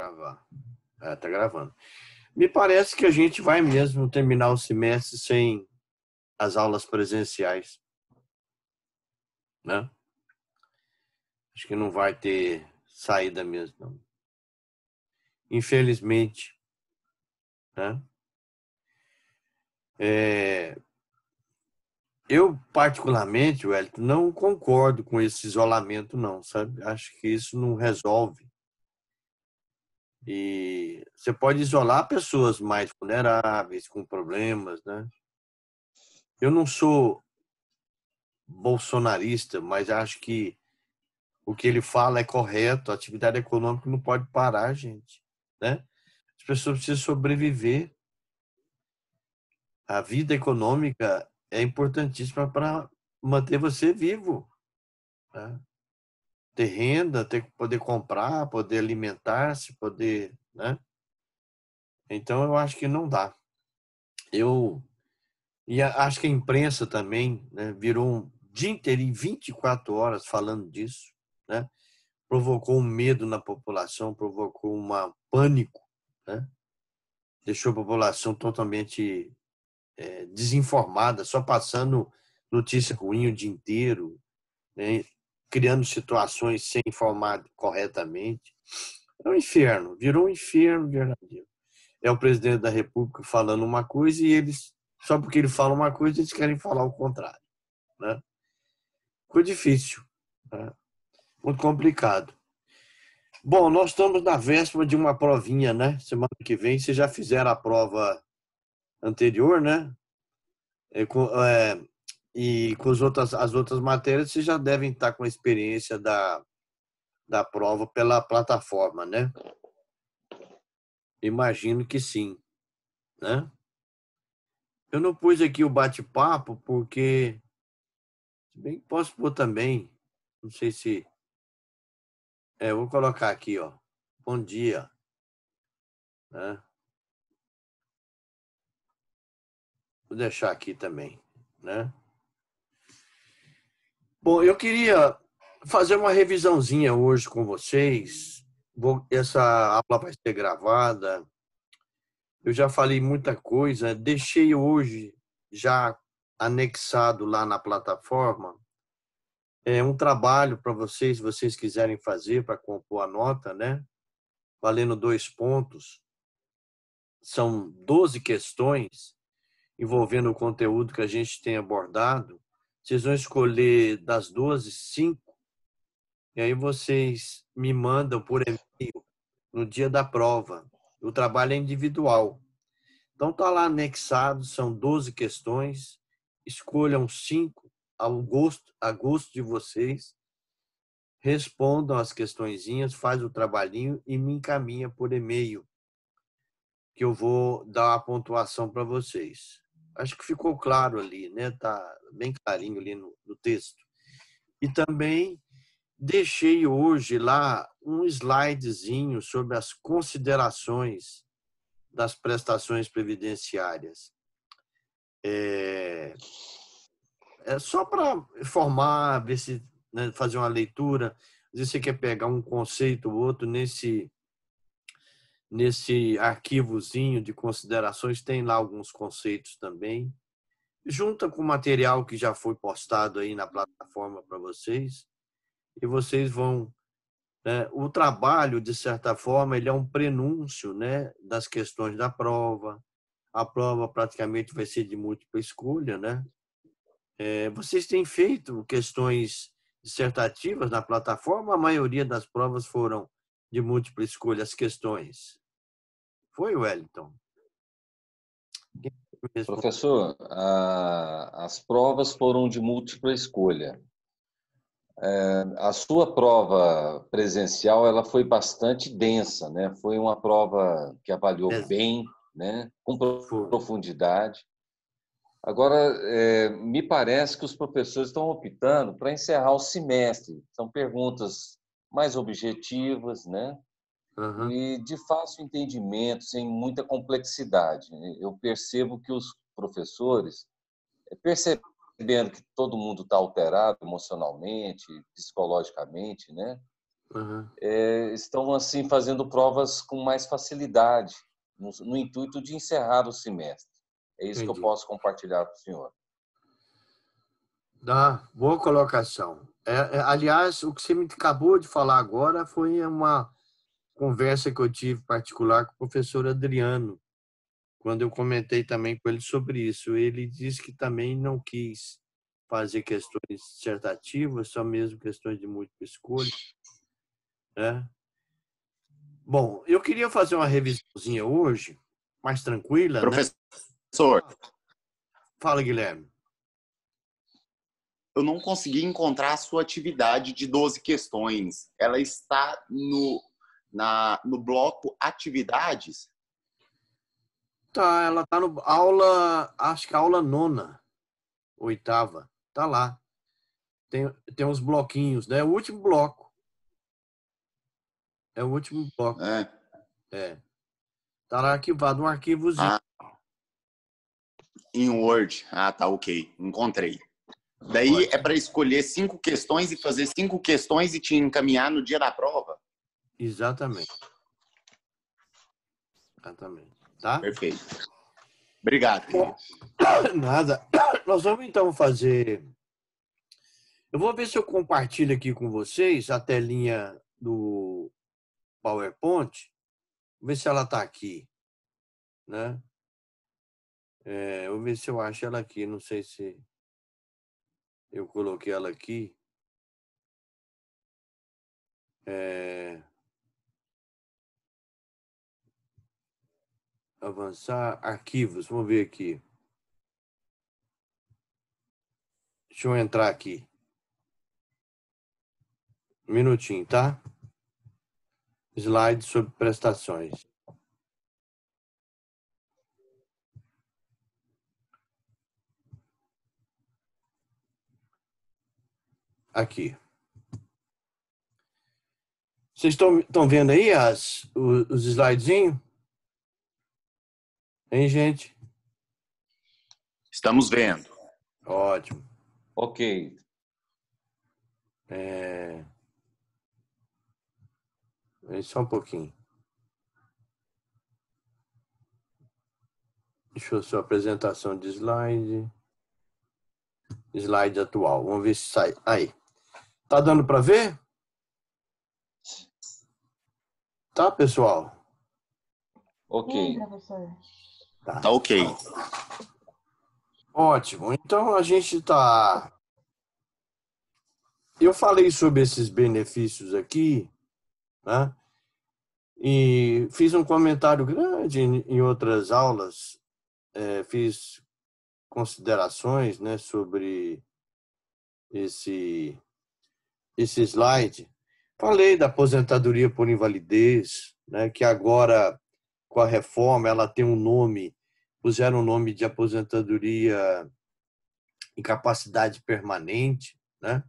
Gravar. Tá gravando. Me parece que a gente vai mesmo terminar o semestre sem as aulas presenciais, né? Acho que não vai ter saída mesmo, não. Infelizmente, né? Eu, particularmente, Wellington, não concordo com esse isolamento, não, sabe? Acho que isso não resolve. E você pode isolar pessoas mais vulneráveis, com problemas, né? Eu não sou bolsonarista, mas acho que o que ele fala é correto. A atividade econômica não pode parar, gente, né? As pessoas precisam sobreviver. A vida econômica é importantíssima para manter você vivo, né? Ter renda, poder comprar, poder alimentar-se, poder, né? Então eu acho que não dá. Acho que a imprensa também, né, virou um dia inteiro, em 24 horas, falando disso, né? Provocou um medo na população, provocou um pânico, né? Deixou a população totalmente desinformada, só passando notícia ruim o dia inteiro, né? Criando situações sem informar corretamente. É um inferno, virou um inferno verdadeiro. É o presidente da República falando uma coisa e eles, só porque ele fala uma coisa, eles querem falar o contrário, né? Ficou difícil, né? Muito complicado. Bom, nós estamos na véspera de uma provinha, né? Semana que vem, vocês já fizeram a prova anterior, né? E com as outras matérias, vocês já devem estar com a experiência da prova pela plataforma, né? Imagino que sim, né? Eu não pus aqui o bate-papo porque, se bem que posso pôr também, não sei se... eu vou colocar aqui, ó. Bom dia, né? Vou deixar aqui também, né? Bom, eu queria fazer uma revisãozinha hoje com vocês. Essa aula vai ser gravada. Eu já falei muita coisa. Deixei hoje já anexado lá na plataforma um trabalho para vocês, se vocês quiserem fazer para compor a nota, né? Valendo 2 pontos. São 12 questões envolvendo o conteúdo que a gente tem abordado. Vocês vão escolher das 12, 5, e aí vocês me mandam por e-mail no dia da prova. O trabalho é individual. Então está lá anexado, são 12 questões. Escolham 5 a gosto de vocês. Respondam as questõezinhas, faz o trabalhinho e me encaminha por e-mail, que eu vou dar a pontuação para vocês. Acho que ficou claro ali, né? Tá bem clarinho ali no texto. E também deixei hoje lá um slidezinho sobre as considerações das prestações previdenciárias. É só para informar, ver se, né, fazer uma leitura. Às vezes você quer pegar um conceito ou outro nesse arquivozinho de considerações, tem lá alguns conceitos também. Junta com o material que já foi postado aí na plataforma para vocês, e vocês vão... O trabalho, de certa forma, ele é um prenúncio, né, das questões da prova. A prova praticamente vai ser de múltipla escolha, né? Vocês têm feito questões dissertativas na plataforma? A maioria das provas foram de múltipla escolha, as questões. Foi, Wellington? Professor, as provas foram de múltipla escolha. A sua prova presencial ela foi bastante densa, né? Foi uma prova que avaliou bem, né? Com profundidade. Agora, me parece que os professores estão optando para encerrar o semestre. São perguntas mais objetivas, né? Uhum. E de fácil entendimento, sem muita complexidade. Eu percebo que os professores, percebendo que todo mundo está alterado emocionalmente, psicologicamente, né? Uhum. estão assim fazendo provas com mais facilidade, no intuito de encerrar o semestre. É isso que eu Entendi. posso compartilhar com o senhor. Boa colocação. Aliás, o que você me acabou de falar agora foi uma conversa que eu tive particular com o professor Adriano, quando eu comentei também com ele sobre isso. Ele disse que também não quis fazer questões dissertativas, só mesmo questões de múltipla escolha, né? Bom, eu queria fazer uma revisãozinha hoje, mais tranquila, né? Professor, Fala, Guilherme. eu não consegui encontrar a sua atividade de 12 questões. Ela está no bloco atividades? Tá, ela tá no aula, acho que a aula 9ª, 8ª, tá lá. Tem uns bloquinhos, né? O último bloco. É o último bloco. É. Tá lá arquivado, um arquivozinho. Em Word. Ah, tá, ok. Encontrei. Daí é para escolher 5 questões e fazer 5 questões e te encaminhar no dia da prova? Exatamente. Tá? Perfeito. Obrigado. Bom, nada. Nós vamos então fazer... Eu vou ver se eu compartilho aqui com vocês a telinha do PowerPoint. Vou ver se ela está aqui, né? Vou ver se eu acho ela aqui. Não sei se eu coloquei ela aqui. Avançar, arquivos. Vamos ver aqui. Deixa eu entrar aqui. Um minutinho, tá? Slide sobre prestações. Aqui. Vocês estão vendo aí os slidezinhos? Hein, gente? Estamos vendo. Ótimo. Ok. Só um pouquinho. Deixa eu só apresentação de slide. Slide atual. Vamos ver se sai. Aí. Tá dando para ver? Tá, pessoal? Ok. Sim, professor. Tá ok. Ótimo. Então a gente tá... Eu falei sobre esses benefícios aqui, né? E fiz um comentário grande em outras aulas. Fiz considerações, né, sobre esse slide. Falei da aposentadoria por invalidez, né, que agora, com a reforma, ela tem um nome, puseram o nome de aposentadoria incapacidade permanente, né?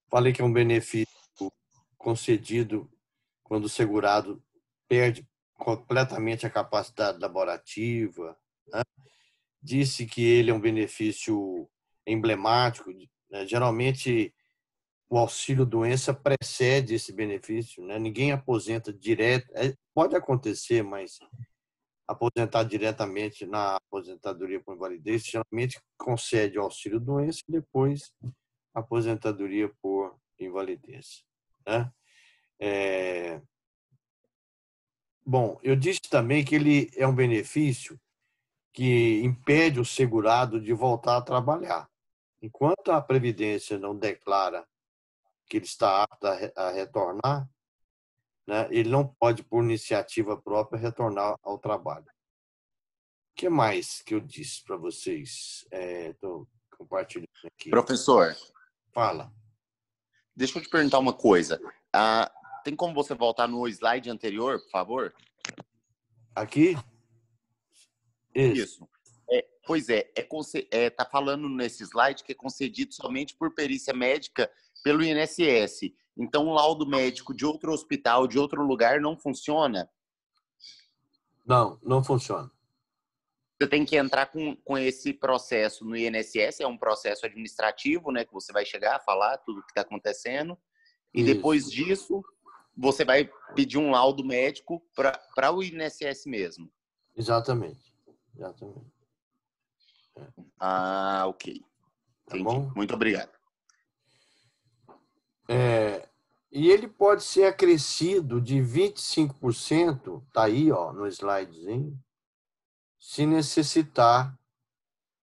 Falei que é um benefício concedido quando o segurado perde completamente a capacidade laborativa, né? Disse que ele é um benefício emblemático, né? Geralmente o auxílio-doença precede esse benefício, né? Ninguém aposenta direto, pode acontecer, mas aposentar diretamente na aposentadoria por invalidez geralmente concede o auxílio-doença e depois a aposentadoria por invalidez, né? Bom, eu disse também que ele é um benefício que impede o segurado de voltar a trabalhar. Enquanto a Previdência não declara que ele está apto a retornar, né, ele não pode, por iniciativa própria, retornar ao trabalho. O que mais que eu disse para vocês? Estou compartilhando aqui. Professor, Fala. deixa eu te perguntar uma coisa. Tem como você voltar no slide anterior, por favor? Aqui? Isso. Pois tá falando nesse slide que é concedido somente por perícia médica pelo INSS. Então, um laudo médico de outro hospital, de outro lugar, não funciona? Não, não funciona. Você tem que entrar com esse processo no INSS, é um processo administrativo, né, que você vai chegar a falar tudo o que está acontecendo. E depois disso, você vai pedir um laudo médico para o INSS mesmo. Exatamente. Exatamente. Ah, ok. Tá Entendi. bom? Muito obrigado. E ele pode ser acrescido de 25%, tá aí, ó, no slidezinho, se necessitar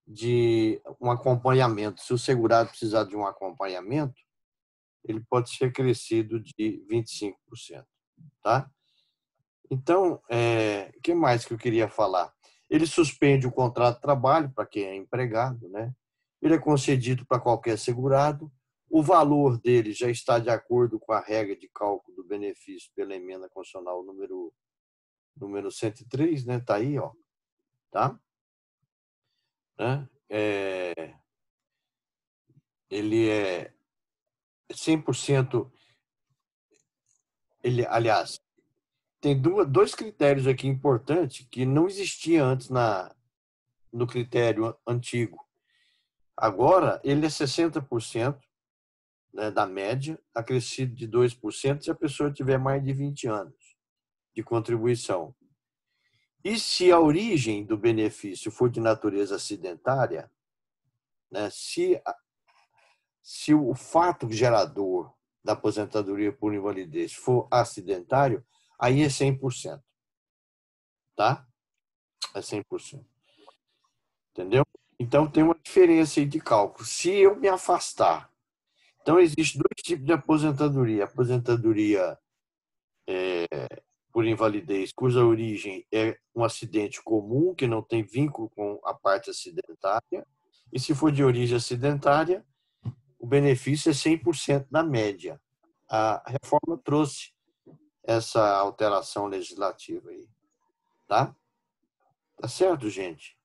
de um acompanhamento. Se o segurado precisar de um acompanhamento, ele pode ser acrescido de 25%, tá? Então, o que mais que eu queria falar? Ele suspende o contrato de trabalho para quem é empregado, né? Ele é concedido para qualquer segurado. O valor dele já está de acordo com a regra de cálculo do benefício pela emenda constitucional número 103, né? Tá aí, ó, tá? Né? Ele é 100%. Ele, aliás, tem dois critérios aqui importantes que não existia antes no critério antigo. Agora, ele é 60%, né, da média, acrescido de 2% se a pessoa tiver mais de 20 anos de contribuição. E se a origem do benefício for de natureza acidentária, né, se o fato gerador da aposentadoria por invalidez for acidentário, aí é 100%. Tá? É 100%. Entendeu? Então, tem uma diferença aí de cálculo. Se eu me afastar, então, existem dois tipos de aposentadoria. Aposentadoria por invalidez, cuja origem é um acidente comum, que não tem vínculo com a parte acidentária. E se for de origem acidentária, o benefício é 100% da média. A reforma trouxe essa alteração legislativa aí. Tá? Tá certo, gente?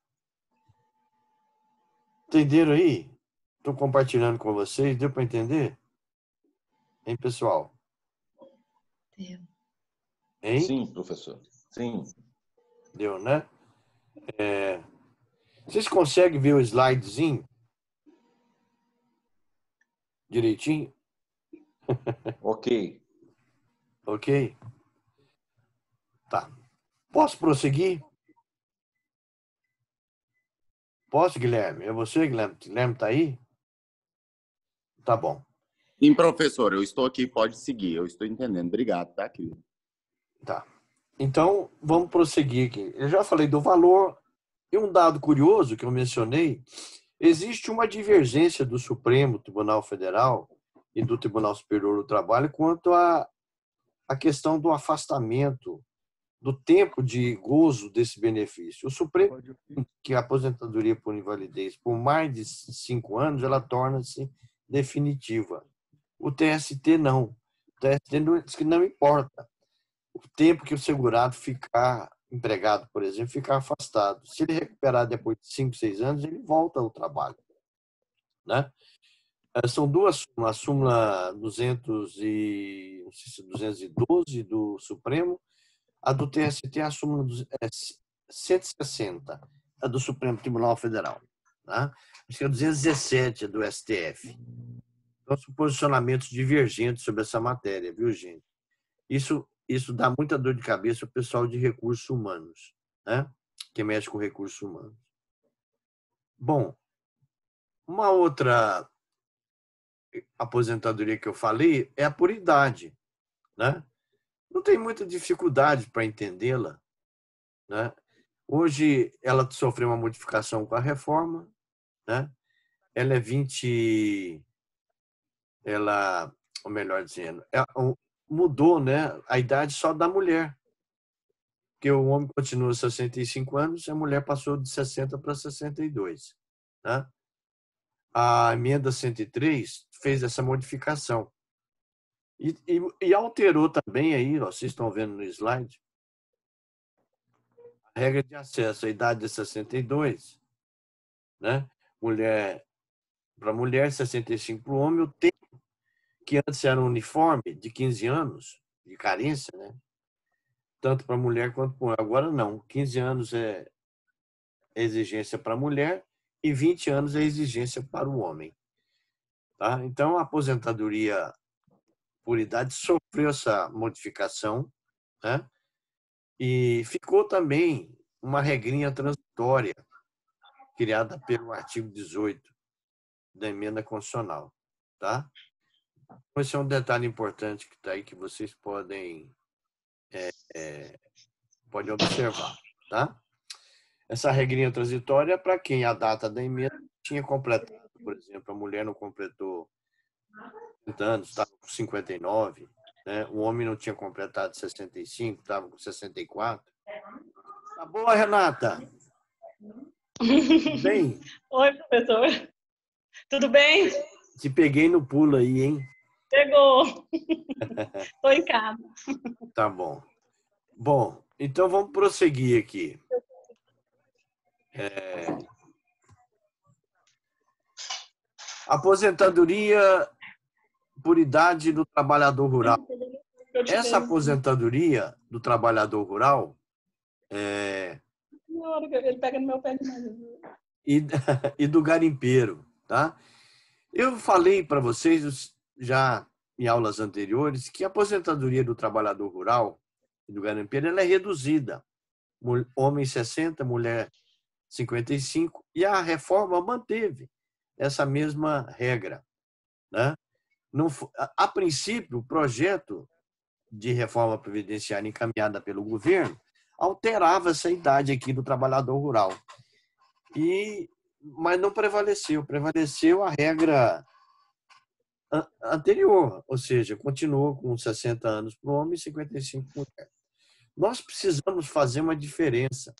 Entenderam aí? Estou compartilhando com vocês. Deu para entender? Hein, pessoal? Deu. Hein? Sim, professor. Sim. Deu, né? Vocês conseguem ver o slidezinho? Direitinho? Ok. Ok? Tá. Posso prosseguir? Posso, Guilherme? É você, Guilherme? Guilherme está aí? Tá bom. Sim, professor, eu estou aqui, pode seguir. Eu estou entendendo. Obrigado, tá, querido? Tá. Então, vamos prosseguir aqui. Eu já falei do valor. E um dado curioso que eu mencionei, existe uma divergência do Supremo Tribunal Federal e do Tribunal Superior do Trabalho quanto à questão do afastamento, do tempo de gozo desse benefício. O Supremo diz que a aposentadoria por invalidez por mais de 5 anos, ela torna-se definitiva. O TST não. O TST diz que não importa o tempo que o segurado ficar empregado, por exemplo, ficar afastado. Se ele recuperar depois de 5, 6 anos, ele volta ao trabalho. Né? São duas súmulas, a súmula 212 do Supremo, a do TST é a súmula 160, a do Supremo Tribunal Federal. Tá? Acho que é 217 do STF. Então, são posicionamentos divergentes sobre essa matéria, viu, gente? Isso dá muita dor de cabeça ao pessoal de recursos humanos, né? Que mexe com recursos humanos. Bom, uma outra aposentadoria que eu falei é a por idade, né? Não tem muita dificuldade para entendê-la, né? Hoje ela sofreu uma modificação com a reforma, né? Ela é 20, ou melhor dizendo, mudou, né, a idade só da mulher. Porque o homem continua 65 anos e a mulher passou de 60 para 62. Né? A emenda 103 fez essa modificação. E alterou também aí, ó, vocês estão vendo no slide, a regra de acesso à idade de 62, né? Para mulher, 65 para o homem, o tempo que antes era uniforme, de 15 anos, de carência, né? Tanto para mulher quanto para o homem. Agora não, 15 anos é exigência para a mulher e 20 anos é exigência para o homem. Tá? Então, a aposentadoria por idade sofreu essa modificação, né? E ficou também uma regrinha transitória criada pelo artigo 18 da emenda constitucional, tá? Esse é um detalhe importante que está aí que vocês podem observar, tá? Essa regrinha transitória é para quem a data da emenda tinha completado. Por exemplo, a mulher não completou 30 anos, estava com 59, né? O homem não tinha completado 65, estava com 64. Tá boa, Renata? Tudo bem? Oi, professor. Tudo bem? Te peguei no pulo aí, hein? Pegou. Estou em casa. Tá bom. Bom, então vamos prosseguir aqui. Aposentadoria por idade do trabalhador rural. Essa aposentadoria do trabalhador rural Ele pega no meu pé demais. e do garimpeiro, tá? Eu falei para vocês já em aulas anteriores que a aposentadoria do trabalhador rural e do garimpeiro ela é reduzida. Homem 60, mulher 55, e a reforma manteve essa mesma regra, né? Não, a princípio, o projeto de reforma previdenciária encaminhada pelo governo alterava essa idade aqui do trabalhador rural. Mas não prevaleceu. Prevaleceu a regra anterior, ou seja, continuou com 60 anos para o homem e 55 para a mulher. Nós precisamos fazer uma diferença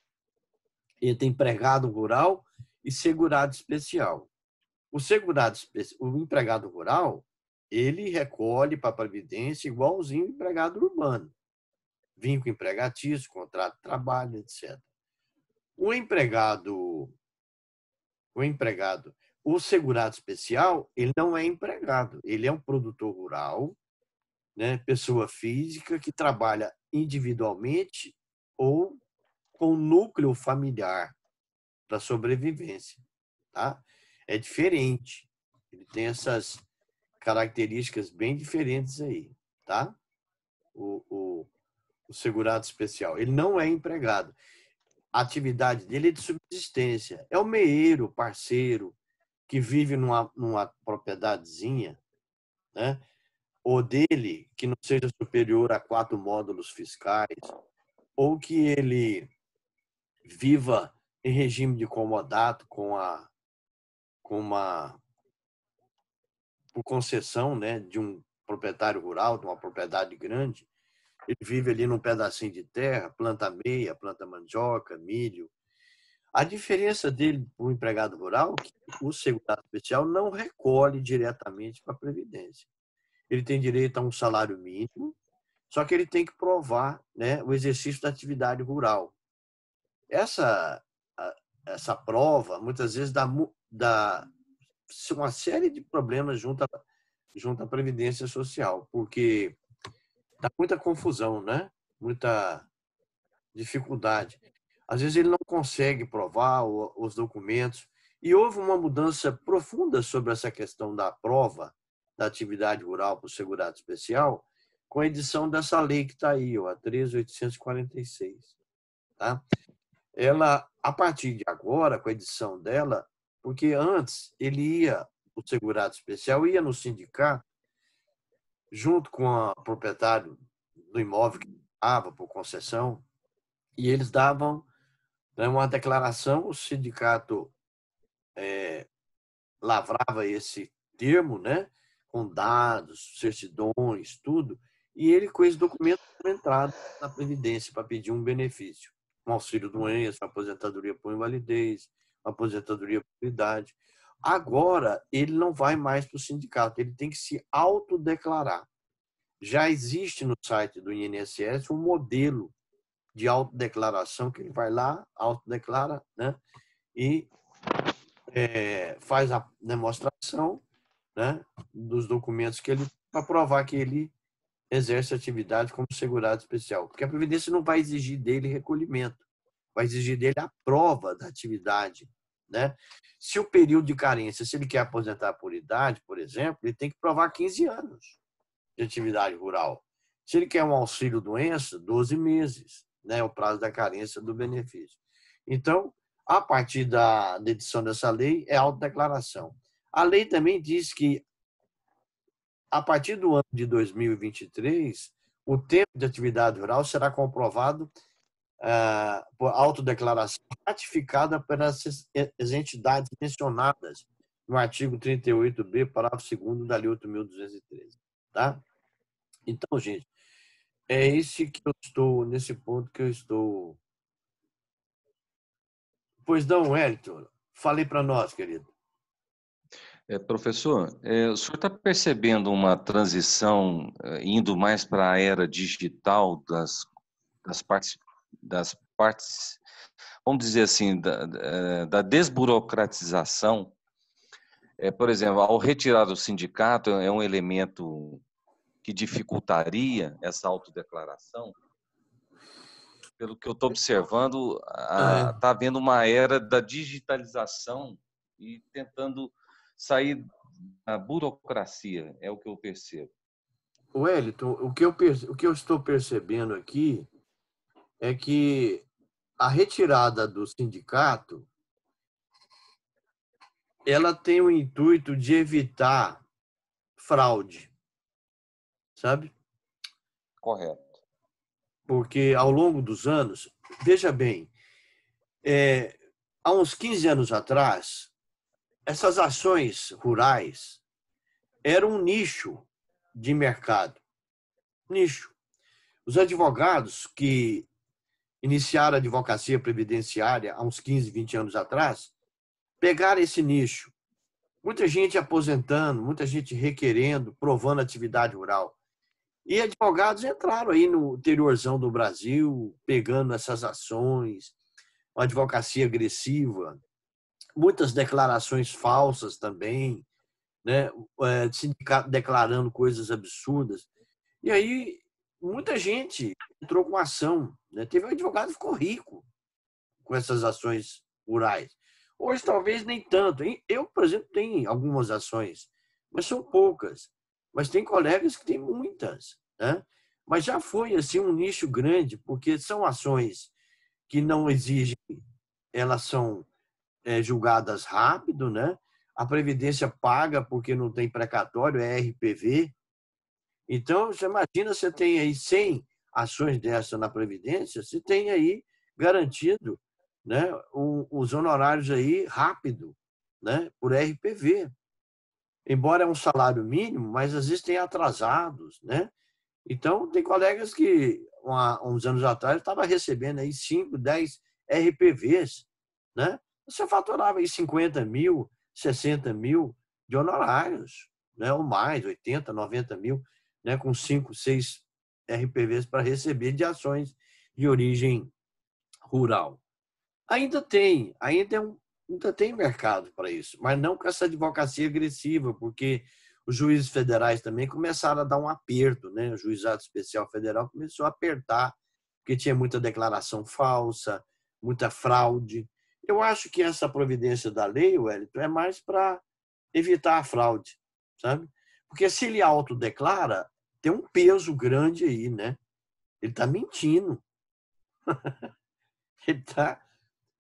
entre empregado rural e segurado especial. O empregado rural, ele recolhe para a Previdência igualzinho o empregado urbano. Vínculo empregatício, contrato de trabalho, etc. O segurado especial, ele não é empregado, ele é um produtor rural, né, pessoa física que trabalha individualmente ou com núcleo familiar para sobrevivência, tá? É diferente. Ele tem essas características bem diferentes aí, tá? O segurado especial. Ele não é empregado. A atividade dele é de subsistência. É o meeiro, parceiro, que vive numa propriedadezinha, né? Ou dele, que não seja superior a 4 módulos fiscais, ou que ele viva em regime de comodato por concessão, né, de um proprietário rural, de uma propriedade grande. Ele vive ali num pedacinho de terra, planta meia, planta mandioca, milho. A diferença dele para o empregado rural é que o segurado especial não recolhe diretamente para a Previdência. Ele tem direito a um salário mínimo, só que ele tem que provar, né, o exercício da atividade rural. Essa prova, muitas vezes, dá uma série de problemas junto à Previdência Social, porque dá muita confusão, né? Muita dificuldade. Às vezes ele não consegue provar os documentos. E houve uma mudança profunda sobre essa questão da prova da atividade rural para o segurado especial com a edição dessa lei que está aí, a 13.846. Tá? Ela, a partir de agora, com a edição dela, porque antes o segurado especial ia no sindicato, junto com o proprietário do imóvel que estava por concessão, e eles davam, né, uma declaração, o sindicato lavrava esse termo, né, com dados, certidões, tudo, e ele com esse documento foi entrado na Previdência para pedir um benefício, um auxílio-doença, uma aposentadoria por invalidez, uma aposentadoria por idade. Agora, ele não vai mais para o sindicato, ele tem que se autodeclarar. Já existe no site do INSS um modelo de autodeclaração que ele vai lá, autodeclara, né, e faz a demonstração, né, dos documentos que ele para provar que ele exerce atividade como segurado especial, porque a Previdência não vai exigir dele recolhimento, vai exigir dele a prova da atividade, né? Se o período de carência, se ele quer aposentar por idade, por exemplo, ele tem que provar 15 anos. de atividade rural. Se ele quer um auxílio-doença, 12 meses, né, o prazo da carência do benefício. Então, a partir da edição dessa lei, é autodeclaração. A lei também diz que, a partir do ano de 2023, o tempo de atividade rural será comprovado por autodeclaração ratificada pelas entidades mencionadas no artigo 38b, parágrafo 2º da Lei 8.213. Tá? Então, gente, é nesse ponto que eu estou. Pois não, Wellington, falei para nós, querido. Professor, o senhor está percebendo uma transição indo mais para a era digital das partes, vamos dizer assim, da desburocratização? Por exemplo, ao retirar o sindicato, é um elemento que dificultaria essa autodeclaração? Pelo que eu estou observando, está havendo uma era da digitalização e tentando sair da burocracia, é o que eu percebo. Wellington, o que eu estou percebendo aqui é que a retirada do sindicato ela tem o intuito de evitar fraude, sabe? Correto. Porque ao longo dos anos, veja bem, há uns 15 anos atrás, essas ações rurais eram um nicho de mercado. Nicho. Os advogados que iniciaram a advocacia previdenciária há uns 15, 20 anos atrás, pegaram esse nicho. Muita gente aposentando, muita gente requerendo, provando atividade rural. E advogados entraram aí no interiorzão do Brasil, pegando essas ações, uma advocacia agressiva, muitas declarações falsas também, né? Sindicato declarando coisas absurdas. E aí, muita gente entrou com ação, né? Teve um advogado que ficou rico com essas ações rurais. Hoje, talvez nem tanto. Eu, por exemplo, tenho algumas ações, mas são poucas. Mas tem colegas que têm muitas, né? Mas já foi assim um nicho grande, porque são ações que não exigem, elas são julgadas rápido, né? A Previdência paga porque não tem precatório, é RPV. Então, você imagina, você tem aí 100 ações dessa na Previdência, você tem aí garantido, né, os honorários aí rápido, né, por RPV. Embora é um salário mínimo, mas às vezes tem atrasados, né? Então, tem colegas que, uns anos atrás, estavam recebendo aí 5, 10 RPVs, né? Você faturava aí 50 mil, 60 mil de honorários, né? Ou mais, 80, 90 mil, né? Com 5, 6 RPVs para receber de ações de origem rural. Ainda tem mercado para isso, mas não com essa advocacia agressiva, porque os juízes federais também começaram a dar um aperto, né? O Juizado Especial Federal começou a apertar, porque tinha muita declaração falsa, muita fraude. Eu acho que essa providência da lei, Wellington, é mais para evitar a fraude, sabe? Porque se ele autodeclara, tem um peso grande aí, né? Ele está mentindo. Ele está...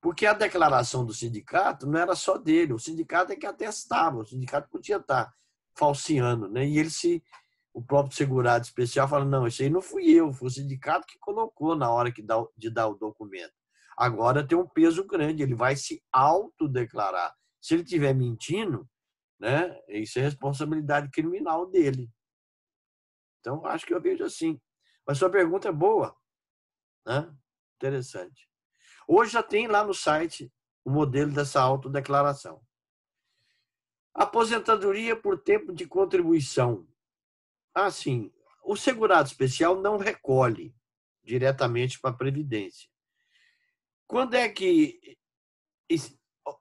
Porque a declaração do sindicato não era só dele, o sindicato é que atestava, o sindicato podia estar falseando, né? E o próprio segurado especial fala, não, isso aí não fui eu, foi o sindicato que colocou na hora de dar o documento. Agora tem um peso grande, ele vai se autodeclarar. Se ele estiver mentindo, né, isso é responsabilidade criminal dele. Então, acho que eu vejo assim. Mas sua pergunta é boa, né? Interessante. Hoje já tem lá no site o modelo dessa autodeclaração. Aposentadoria por tempo de contribuição. Assim, o segurado especial não recolhe diretamente para a Previdência. Quando é que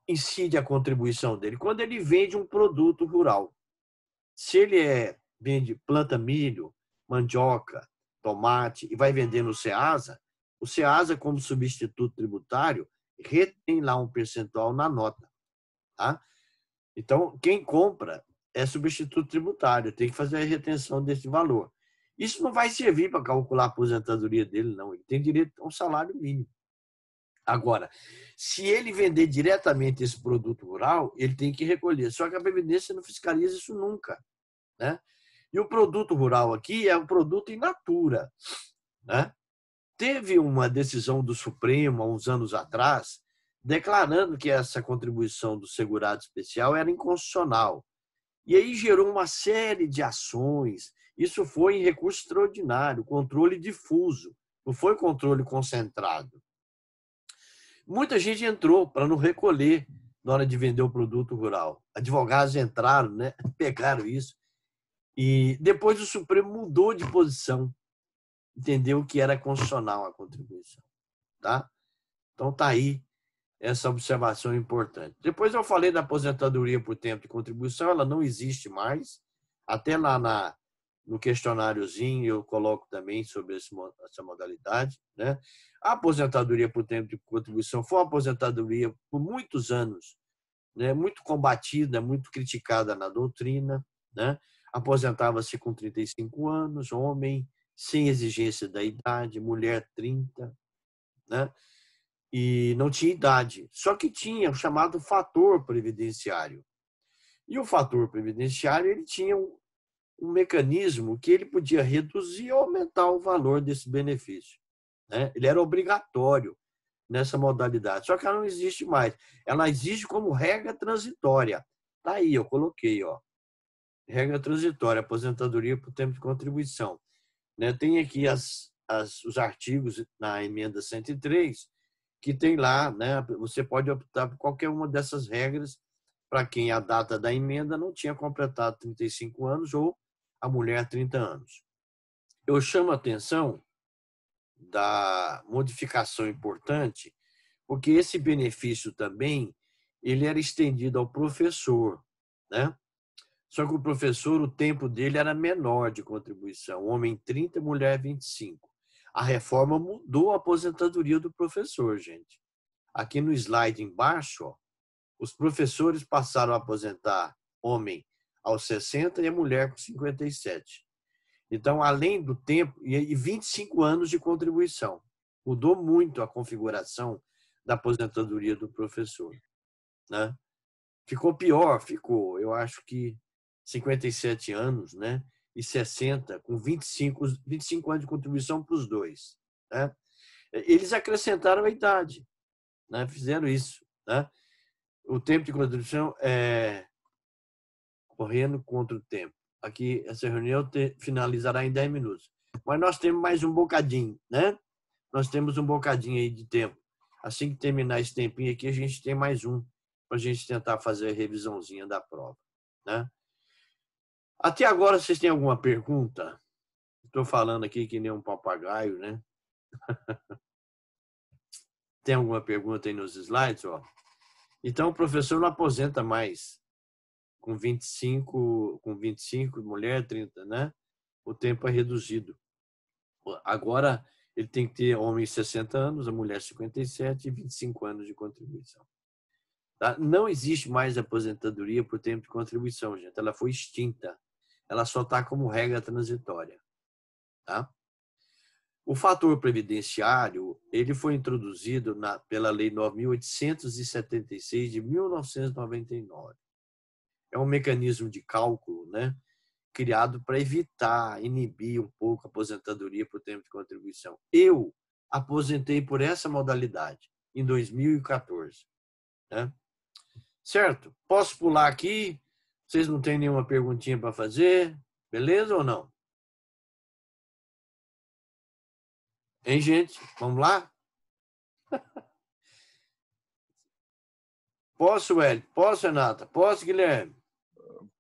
incide a contribuição dele? Quando ele vende um produto rural. Se ele planta milho, mandioca, tomate e vai vender no Ceasa, o Ceasa, como substituto tributário, retém lá um percentual na nota. Tá? Então, quem compra é substituto tributário, tem que fazer a retenção desse valor. Isso não vai servir para calcular a aposentadoria dele, não. Ele tem direito a um salário mínimo. Agora, se ele vender diretamente esse produto rural, ele tem que recolher. Só que a Previdência não fiscaliza isso nunca, né? E o produto rural aqui é um produto in natura, né? Teve uma decisão do Supremo, há uns anos atrás, declarando que essa contribuição do segurado especial era inconstitucional. E aí gerou uma série de ações. Isso foi em recurso extraordinário, controle difuso, não foi controle concentrado. Muita gente entrou para não recolher na hora de vender o produto rural. Advogados entraram, né? Pegaram isso. E depois o Supremo mudou de posição, entendeu que era constitucional a contribuição. Tá? Então está aí essa observação importante. Depois eu falei da aposentadoria por tempo de contribuição, ela não existe mais. Até lá no questionáriozinho eu coloco também sobre essa modalidade, né? A aposentadoria por tempo de contribuição foi uma aposentadoria por muitos anos, né? Muito combatida, muito criticada na doutrina, né? Aposentava-se com 35 anos, homem, sem exigência da idade, mulher 30, né? E não tinha idade. Só que tinha o chamado fator previdenciário. E o fator previdenciário ele tinha um mecanismo que ele podia reduzir ou aumentar o valor desse benefício, né? Ele era obrigatório nessa modalidade, só que ela não existe mais. Ela existe como regra transitória. Está aí, eu coloquei, ó, regra transitória, aposentadoria por tempo de contribuição, né? Tem aqui os artigos na emenda 103, que tem lá, né? Você pode optar por qualquer uma dessas regras para quem a data da emenda não tinha completado 35 anos ou a mulher 30 anos. Eu chamo a atenção da modificação importante, porque esse benefício também ele era estendido ao professor, né? Só que o professor, o tempo dele era menor de contribuição, homem 30, mulher 25. A reforma mudou a aposentadoria do professor, gente. Aqui no slide embaixo, ó, os professores passaram a aposentar homem aos 60 e a mulher com 57. Então, além do tempo, e 25 anos de contribuição. Mudou muito a configuração da aposentadoria do professor, né? Ficou pior, ficou. Eu acho que 57 anos, né? E 60, com 25 anos de contribuição para os dois, né? Eles acrescentaram a idade, né? Fizeram isso, né? O tempo de contribuição é correndo contra o tempo. Aqui, essa reunião finalizará em 10 minutos. Mas nós temos mais um bocadinho, né? Nós temos um bocadinho aí de tempo. Assim que terminar esse tempinho aqui, a gente tem mais um para a gente tentar fazer a revisãozinha da prova, né? Até agora, vocês têm alguma pergunta? Estou falando aqui que nem um papagaio, né? Tem alguma pergunta aí nos slides? Ó? Então, o professor não aposenta mais com 25, mulher 30, né? O tempo é reduzido. Agora, ele tem que ter homem 60 anos, a mulher 57 e 25 anos de contribuição. Tá? Não existe mais aposentadoria por tempo de contribuição, gente. Ela foi extinta. Ela só está como regra transitória. Tá? O fator previdenciário ele foi introduzido pela Lei 9.876 de 1999. É um mecanismo de cálculo, né, criado para evitar, inibir um pouco a aposentadoria por tempo de contribuição. Eu aposentei por essa modalidade em 2014. Né? Certo? Posso pular aqui? Vocês não têm nenhuma perguntinha para fazer? Beleza ou não? Hein, gente? Vamos lá? Posso, Hélio? Posso, Renata? Posso, Guilherme?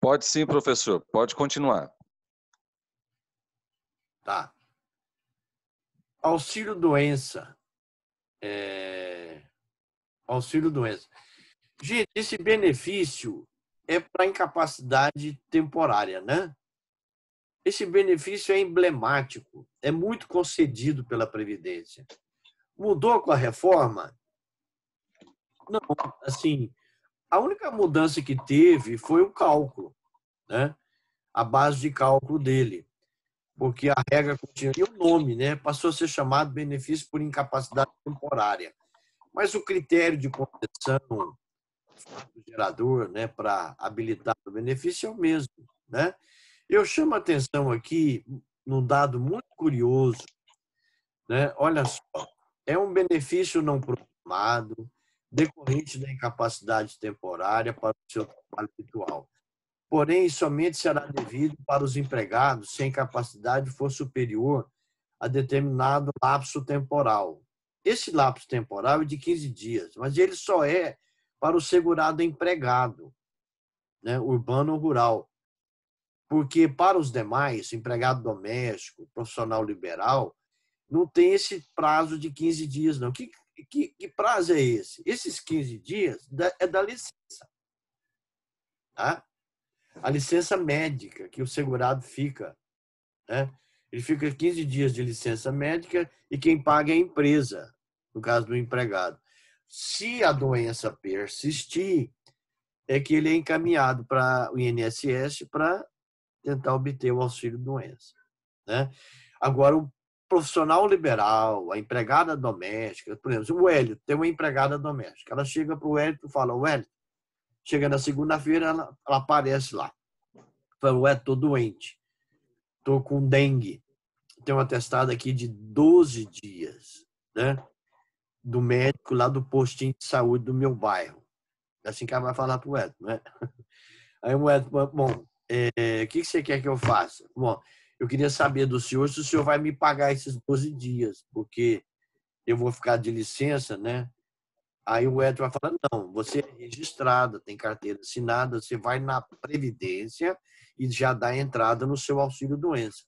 Pode sim, professor. Pode continuar. Tá. Auxílio-doença. Auxílio-doença. Gente, esse benefício é para incapacidade temporária, né? Esse benefício é emblemático, é muito concedido pela Previdência. Mudou com a reforma? Não, assim, a única mudança que teve foi o cálculo, né? A base de cálculo dele, porque a regra continua. E o nome, né? Passou a ser chamado benefício por incapacidade temporária. Mas o critério de concessão do gerador, né, para habilitar o benefício é o mesmo, né? Eu chamo a atenção aqui num dado muito curioso, né? Olha só, é um benefício não programado decorrente da incapacidade temporária para o seu trabalho habitual. Porém, somente será devido para os empregados se a incapacidade for superior a determinado lapso temporal. Esse lapso temporal é de 15 dias, mas ele só é para o segurado empregado, né, urbano ou rural. Porque para os demais, empregado doméstico, profissional liberal, não tem esse prazo de 15 dias, não. Que prazo é esse? Esses 15 dias é da licença. Tá? A licença médica que o segurado fica, né? Ele fica 15 dias de licença médica e quem paga é a empresa, no caso do empregado. Se a doença persistir, é que ele é encaminhado para o INSS para tentar obter o auxílio-doença, né? Agora, o profissional liberal, a empregada doméstica, por exemplo, o Hélio tem uma empregada doméstica, ela chega para o Hélio e fala, o Hélio, chega na segunda-feira, ela aparece lá. Fala, ué, estou doente, estou com dengue, tenho um atestado aqui de 12 dias, né? Do médico lá do postinho de saúde do meu bairro. É assim que ela vai falar para o Hélio, né? Aí o Hélio, bom, o que você quer que eu faça? Bom, eu queria saber do senhor se o senhor vai me pagar esses 12 dias, porque eu vou ficar de licença, né? Aí o Edson vai falar, não, você é registrada, tem carteira assinada, você vai na Previdência e já dá entrada no seu auxílio-doença.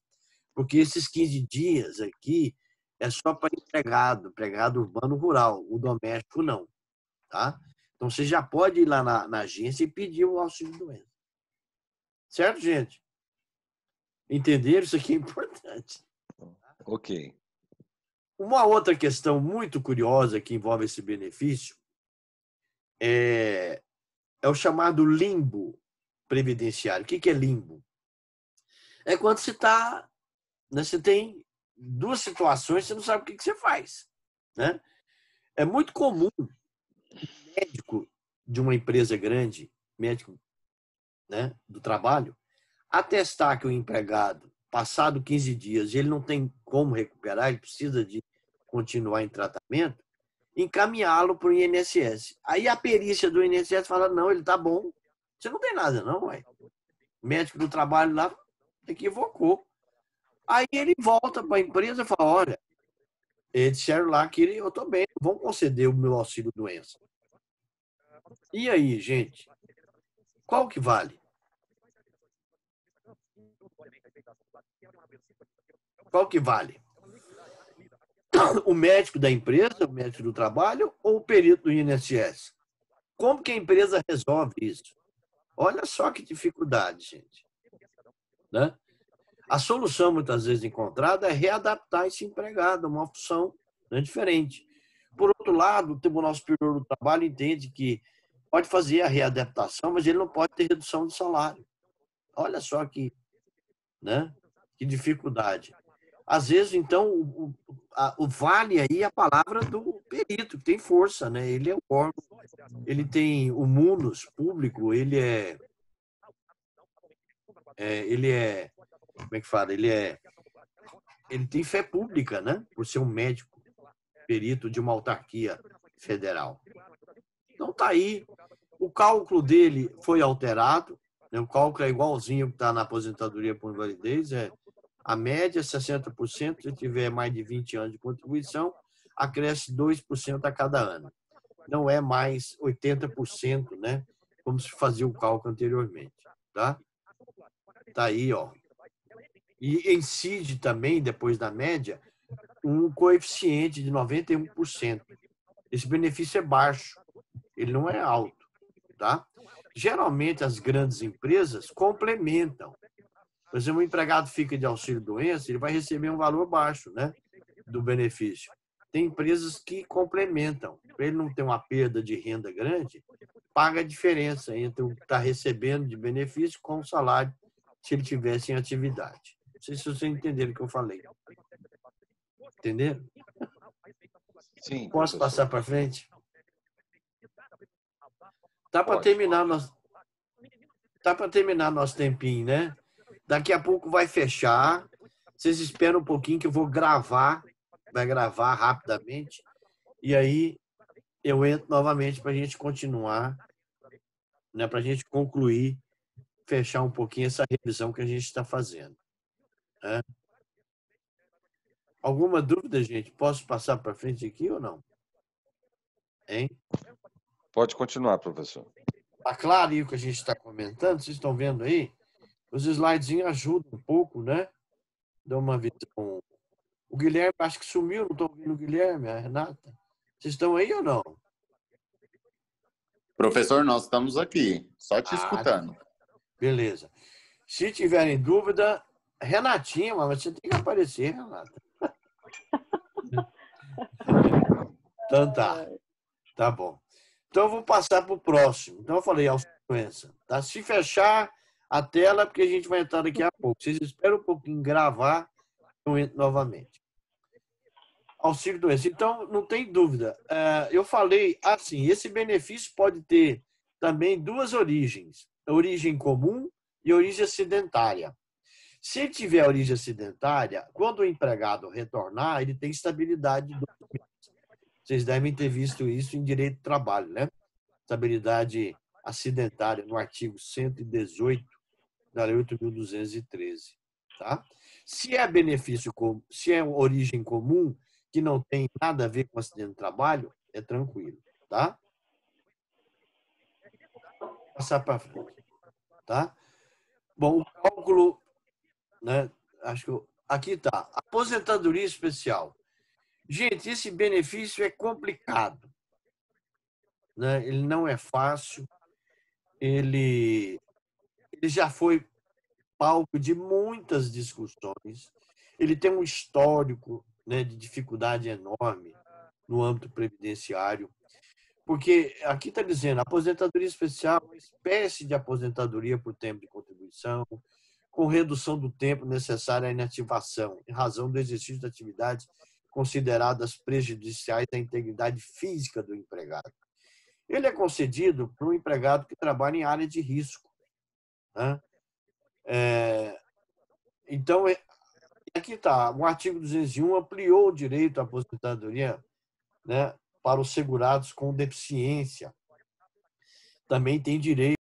Porque esses 15 dias aqui é só para empregado urbano rural, o doméstico não, tá? Então você já pode ir lá na agência e pedir o auxílio-doença. Certo, gente? Entenderam? Isso aqui é importante. Ok. Uma outra questão muito curiosa que envolve esse benefício é o chamado limbo previdenciário. O que é limbo? É quando você está, né, você tem duas situações, você não sabe o que você faz, né? É muito comum o médico de uma empresa grande, médico, né, do trabalho, atestar que o empregado, passado 15 dias, ele não tem como recuperar, ele precisa de continuar em tratamento, encaminhá-lo para o INSS. Aí a perícia do INSS fala, não, ele está bom. Você não tem nada, não, ué. O médico do trabalho lá equivocou. Aí ele volta para a empresa e fala, olha, eles disseram lá que eu estou bem, vão conceder o meu auxílio-doença. E aí, gente? Qual que vale? Qual que vale? O médico da empresa, o médico do trabalho ou o perito do INSS? Como que a empresa resolve isso? Olha só que dificuldade, gente. Né? A solução, muitas vezes encontrada, é readaptar esse empregado a uma função, né, diferente. Por outro lado, o Tribunal Superior do Trabalho entende que pode fazer a readaptação, mas ele não pode ter redução de salário. Olha só que, né, que dificuldade. Às vezes, então, vale aí a palavra do perito, que tem força, né? Ele é o órgão, ele tem o munus público, ele é como é que fala? Ele tem fé pública, né? Por ser um médico perito de uma autarquia federal. Então tá aí, o cálculo dele foi alterado, né? O cálculo é igualzinho que está na aposentadoria por invalidez, a média 60%, se tiver mais de 20 anos de contribuição, acresce 2% a cada ano. Não é mais 80%, né? Como se fazia o cálculo anteriormente, tá? Tá aí, ó. E incide também, depois da média, um coeficiente de 91%. Esse benefício é baixo, ele não é alto, tá? Geralmente, as grandes empresas complementam. Por exemplo, o empregado fica de auxílio-doença, ele vai receber um valor baixo, né, do benefício. Tem empresas que complementam. Para ele não ter uma perda de renda grande, paga a diferença entre o que está recebendo de benefício com o salário se ele tivesse em atividade. Não sei se vocês entenderam o que eu falei. Entenderam? Sim, Posso professor. passar para frente? Tá para Pode, terminar pode. Tá para terminar nosso tempinho, né? Daqui a pouco vai fechar. Vocês esperam um pouquinho que eu vou gravar. Vai gravar rapidamente. E aí eu entro novamente para a gente continuar, né? Para a gente concluir, fechar um pouquinho essa revisão que a gente está fazendo. Né? Alguma dúvida, gente? Posso passar para frente aqui ou não? Hein? Pode continuar, professor. Tá claro aí o que a gente está comentando? Vocês estão vendo aí? Os slidezinhos ajudam um pouco, né? Dá uma visão. O Guilherme acho que sumiu, não estou ouvindo o Guilherme, a Renata. Vocês estão aí ou não? Professor, nós estamos aqui, só te Ah, escutando. beleza. Se tiverem dúvida, Renatinha, mas você tem que aparecer, Renata. Então tá. Tá bom. Então eu vou passar para o próximo. Então eu falei auxílio-doença. Tá? Se fechar a tela, porque a gente vai entrar daqui a pouco. Vocês esperam um pouquinho gravar, eu entro novamente. Auxílio-doença. Então, não tem dúvida. Eu falei assim, esse benefício pode ter também duas origens. Origem comum e origem acidentária. Se tiver origem acidentária, quando o empregado retornar, ele tem estabilidade de 2 meses. Vocês devem ter visto isso em direito do trabalho, né? Estabilidade acidentária no artigo 118 da Lei 8.213, tá? Se é benefício, se é origem comum, que não tem nada a ver com acidente de trabalho, é tranquilo, tá? Vou passar para frente, tá? Bom, o cálculo, né? Acho que aqui tá. Aposentadoria especial. Gente, esse benefício é complicado, né? Ele não é fácil. Ele já foi palco de muitas discussões. Ele tem um histórico, né, de dificuldade enorme no âmbito previdenciário, porque aqui está dizendo aposentadoria especial, uma espécie de aposentadoria por tempo de contribuição, com redução do tempo necessário à inativação, em razão do exercício de atividades consideradas prejudiciais à integridade física do empregado. Ele é concedido para um empregado que trabalha em área de risco, né? Então, aqui está, o artigo 201 ampliou o direito à aposentadoria, né, para os segurados com deficiência. Também tem direito